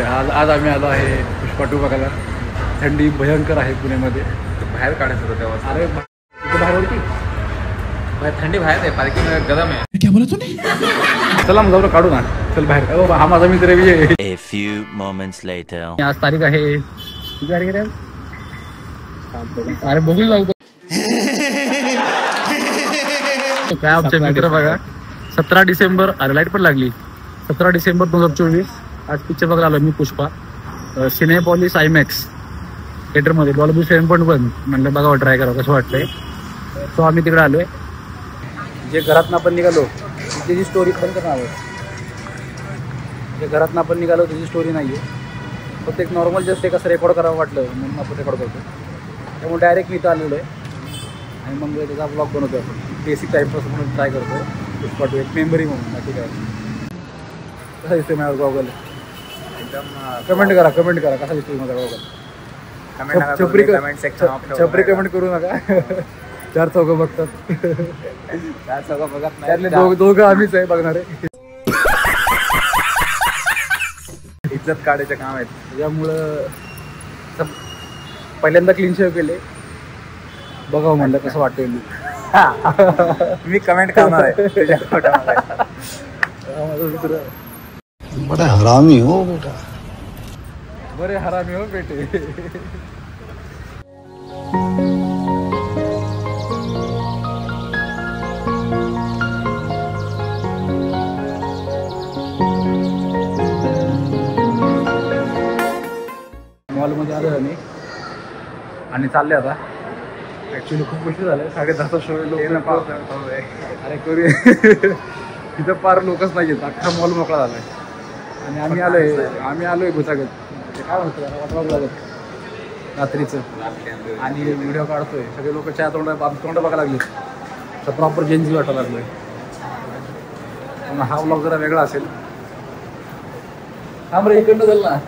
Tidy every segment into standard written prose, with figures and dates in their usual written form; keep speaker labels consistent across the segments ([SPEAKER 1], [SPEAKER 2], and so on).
[SPEAKER 1] आज आम्ही आलो आहे पुष्पा 2 बघायला. थंडी भयंकर आहे पुण्यामध्ये.
[SPEAKER 2] बाहेर काढायचं होतं तेव्हा.
[SPEAKER 1] अरे इथे बाहेर होती
[SPEAKER 2] थंडी बाहेर आहे, पार्किंग गरम आहे.
[SPEAKER 1] क्या बोला तुम्ही? चला मग जाऊ काढू ना. चल बाहेर. हा माझा मित्र विजय.
[SPEAKER 3] A few moments later.
[SPEAKER 1] आज तारीख आहे किती तारीख आहे? अरे बघून जाऊ काय आमचे मित्र बघा. 17 डिसेंबर. अरे लाईट पण लागली. 17 डिसेंबर 2024. आज पिक्चर बघायला आलो मी पुष्पा. सिनेपॉलिस आयमॅक्स थिएटरमध्ये. डॉल्बी 7.1 म्हणलं बघावं, ट्राय करावं कसं वाटतंय. तो आम्ही तिकडे आलोय. जे घरातनं आपण निघालो त्याची स्टोरी पण करणार. जे घरातनं आपण निघालो त्याची स्टोरी नाही आहे. फक्त एक नॉर्मल जस्ट एक असं रेकॉर्ड करावं वाटलं म्हणून आपण रेकॉर्ड करतो. त्यामुळे डायरेक्ट मी इथं आलेलो आहे आणि मग त्याचा ब्लॉग बनवतो आपण. बेसिक टाईपपासून म्हणून ट्राय करतो. पुष्पा 2 एक मेमरी म्हणून. बाकी काय कसा दिसतोय माझ्या गॉगल? एकदम कमेंट करा कसा दिसतोय माझा गॉगल. छपरी कमेंट करू नका. 4 चौघं बघतात.
[SPEAKER 2] 4 चौघं बघत
[SPEAKER 1] त्यातले दोघं आम्हीच आहे बघणारे.
[SPEAKER 2] इज्जत काढायचे काम आहेत.
[SPEAKER 1] त्याच्यामुळं पहिल्यांदा क्लीन शेव केले. बघावं म्हणलं कसं वाटतंय.
[SPEAKER 2] मी कमेंट करणार आहे तुझ्या फोटोमध्ये.
[SPEAKER 4] बड़ा हरामी हो बेटा.
[SPEAKER 1] बरे हरामी हो बेटे. मॉलमध्ये आलो आम्ही आणि चालले आता. ॲक्च्युली खूप गोष्टी झाल्या. 10:30 शो लोक. अरे करूया. तिथं पार लोकच नाही आहेत. अख्खा मॉल मोकळा झाला आहे. आणि आम्ही आलोय भुसागत. ते काय म्हणतो वाटवावं लागत रात्रीचं. आणि व्हिडिओ काढतोय. सगळे लोक चहा तोंड बघायला लागले. तर प्रॉपर जेन्झी वाटायला लागलोय. हा ब्लॉग जरा वेगळा असेल. हा बरं इकडनं झालं ना.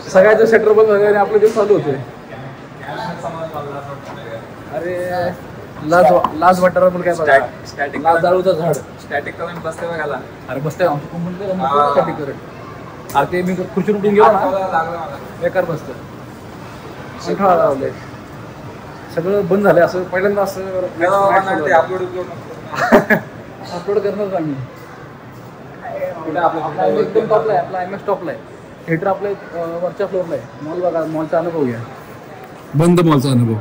[SPEAKER 1] सगळ्याचं शटर बंद झालं आणि आपलं जे चालू होते. अरे लाज वाटायला पण काय बघा.
[SPEAKER 2] स्टॅटिक
[SPEAKER 1] लाज जाळूचं झाड.
[SPEAKER 2] स्टॅटिक करून बसते बघायला.
[SPEAKER 1] अरे बसते स्टॅटिक करत. अरे ते मी खुर्ची उठून गेलो ना बेकार बसतं. शिंठाळा लावलंय. सगळं बंद झालंय. असं पहिल्यांदा असं अपलोड करणार आम्ही. एकदम टॉपला आहे. आपला आयमॅक्स टॉपला आहे. थिएटर आपल्या वरच्या फ्लोअरला आहे. मॉल बघा. मॉलचा अनुभव घ्या. बंद मॉलचा अनुभव.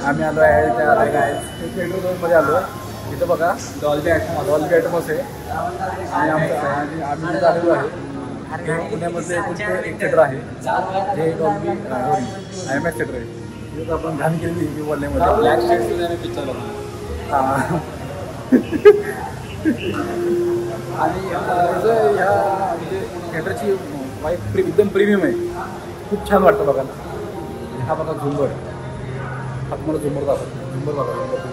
[SPEAKER 1] आम्ही आलो आहे त्या थिएटर 2 आलो. इथं बघा डॉल्बी ॲटमॉस आहे. आणि आम्ही तिथं आलेलो आहे. पुण्यामध्ये एक थिएटर आहे जे डॉल्बी आयमॅक्स थिएटर आहे. तिथं आपण घाण केली बोलण्यामध्ये.
[SPEAKER 2] ब्लॅक शेड्स पिक्चर होता.
[SPEAKER 1] आणि ह्या म्हणजे थिएटरची वाईफ एकदम प्रीमियम आहे. खूप छान वाटतं बघायला. हा बघा झुंबर. हा तुम्हाला झुंबर दाखवतो. झुंबर दाखवतो.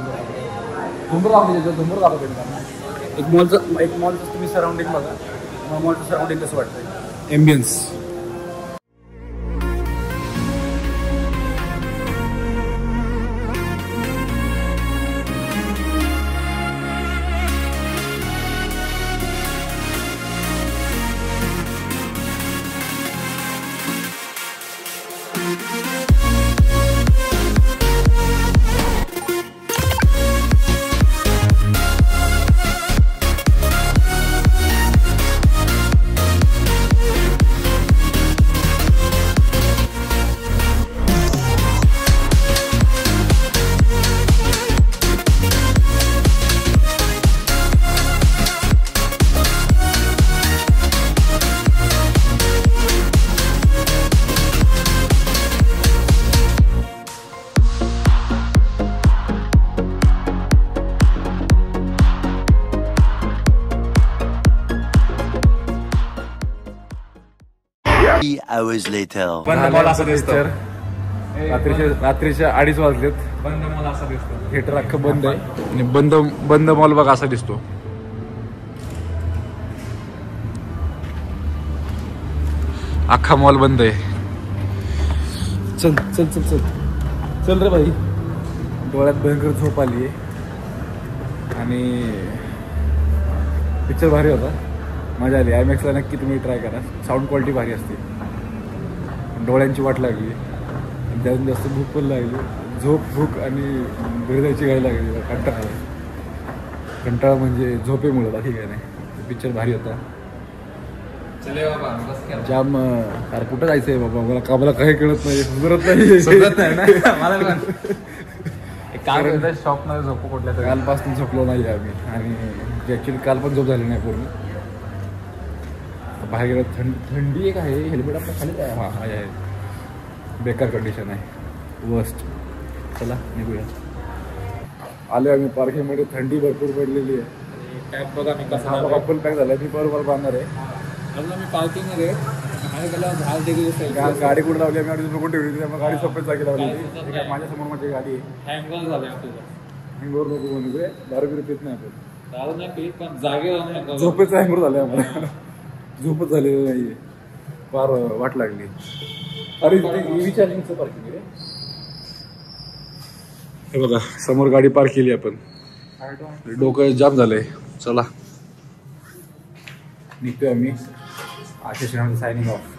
[SPEAKER 1] एक मॉलचं तुम्ही सराउंडिंग बघा. मॉलचं सराउंडिंग कसं वाटतंय. एम्बियन्स.
[SPEAKER 3] hours later.
[SPEAKER 2] बंद मॉल असं दिसतं.
[SPEAKER 1] रात्रीचे 2:30 वाजलेत.
[SPEAKER 2] बंद मॉल असं दिसतं.
[SPEAKER 1] थिएटर अख्खं बंद आहे. आणि बंद मॉल बघा असा दिसतो. अख्खा मॉल बंद आहे. चल चल चल चल चल रे भाई. डोळ्यात भयंकर झोप आली आहे आणि पिक्चर भारी होता. मजा आली. आयमॅक्सला नक्की तुम्ही ट्राय करा. साऊंड क्वालिटी भारी असते. डोळ्यांची वाट लागली आणि त्यातून जास्त भूक पण लागली. झोप भूक आणि हृदयाची गाडी लागली. कंटाळा म्हणजे झोपेमुळे बाकी काय नाही. पिक्चर भारी होता. जाम. अरे कुठं जायचं आहे बाबा. मला काही कळत नाही. सुधरत नाही
[SPEAKER 2] ना मला पण काल शॉप मध्ये झोपू कुठल्या तरी.
[SPEAKER 1] कालपासून झोपलो नाही आम्ही आणि ॲक्च्युली काल पण झोप झाली नाही पूर्ण. बाहेर गेलं थंडी एक आहे. हेल्मेट आपल्या खाली आहे. हां आहे. बेकार कंडिशन आहे. वर्स्ट. चला निघूया. आले आम्ही पार्किंगमध्ये. थंडी भरपूर पडलेली आहे.
[SPEAKER 2] कॅब बघा मी कसा
[SPEAKER 1] फुल पॅक झाला. मी बरोबर बांधणार आहे.
[SPEAKER 2] अजून मी पार्किंगमध्ये बाहेर गेला 10 डिग्री सेल्सिअस.
[SPEAKER 1] गाडी कुठे लावली आम्ही अडीच रुपये ठेवली. त्यामुळे गाडी सोप्याच जागी लावली. माझ्यासमोर माझी गाडी आहे.
[SPEAKER 2] हँगवर झाले तुझं.
[SPEAKER 1] हँगवर नको म्हणजे दारू बिरू पित नाही आपण.
[SPEAKER 2] दारू नाही पीत पण जागे राहून
[SPEAKER 1] झोपेचं हँगवर झालं आम्हाला. झोपच झालेलं नाहीये. फार वाट लागली. अरे ईव्ही चार्जिंगचं पार्किंग आहे. हे बघा समोर गाडी पार्क केली आपण. डोकं जाम झालंय. चला निघतोय आम्ही. Ashish signing off.